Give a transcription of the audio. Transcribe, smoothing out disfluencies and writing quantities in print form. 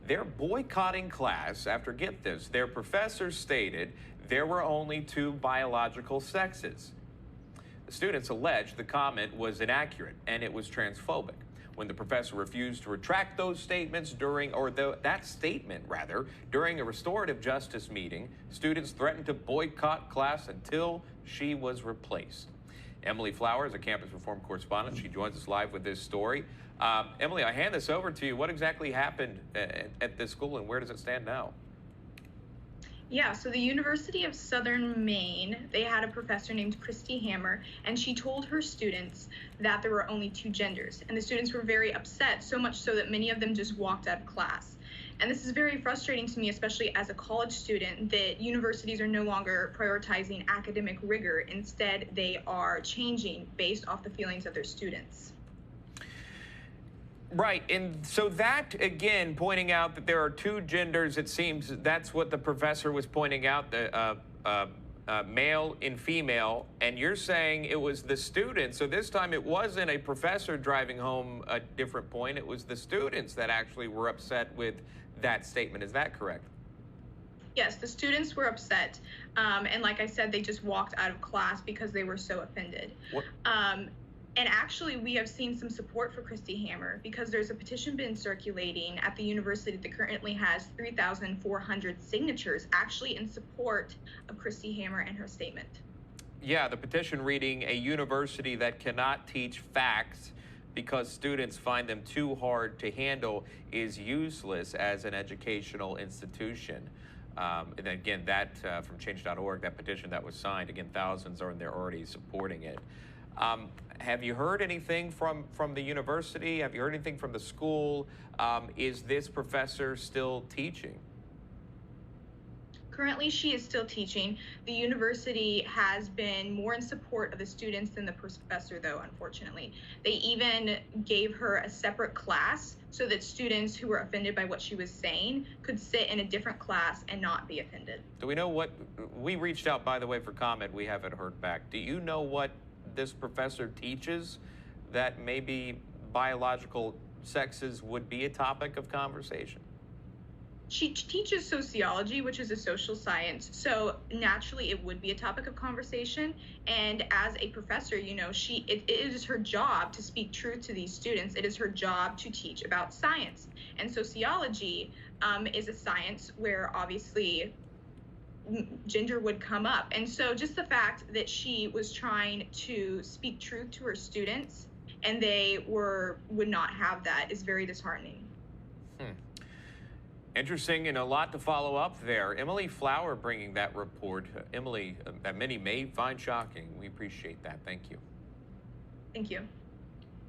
They're boycotting class after, get this, their professor stated there were only two biological sexes. The students alleged the comment was inaccurate and it was transphobic. When the professor refused to retract those statements during a restorative justice meeting, students threatened to boycott class until she was replaced. Emily Fowler is a campus reform correspondent. She joins us live with this story. Emily, I hand this over to you. What exactly happened at this school, and where does it stand now? Yeah, so the University of Southern Maine, they had a professor named Christy Hammer, and she told her students that there were only two genders. And the students were very upset, so much so that many of them just walked out of class. And this is very frustrating to me, especially as a college student, that universities are no longer prioritizing academic rigor. Instead, they are changing based off the feelings of their students. Right, and so that, again, pointing out that there are two genders, it seems that's what the professor was pointing out, the male and female, and you're saying it was the students. So this time it wasn't a professor driving home a different point, it was the students that actually were upset with that statement. Is that correct? Yes, the students were upset, and like I said, they just walked out of class because they were so offended. What? And actually, we have seen some support for Christy Hammer because there's a petition been circulating at the university that currently has 3,400 signatures actually in support of Christy Hammer and her statement. Yeah, the petition reading, "A university that cannot teach facts because students find them too hard to handle is useless as an educational institution." And again, that from change.org, that petition that was signed, again, thousands are in there already supporting it. Have you heard anything from the university? Have you heard anything from the school? Is this professor still teaching? Currently, she is still teaching. The university has been more in support of the students than the professor, though, unfortunately. They even gave her a separate class so that students who were offended by what she was saying could sit in a different class and not be offended. Do we know what, we reached out, by the way, for comment. We haven't heard back. Do you know what this professor teaches that maybe biological sexes would be a topic of conversation? She teaches sociology, which is a social science, so naturally it would be a topic of conversation. And as a professor, you know, it is her job to speak truth to these students. It is her job to teach about science. And sociology is a science where obviously gender would come up. And so just the fact that she was trying to speak truth to her students and they would not have that is very disheartening. Interesting, and a lot to follow up there. Emily Fowler bringing that report. Emily, that many may find shocking. We appreciate that. Thank you. Thank you.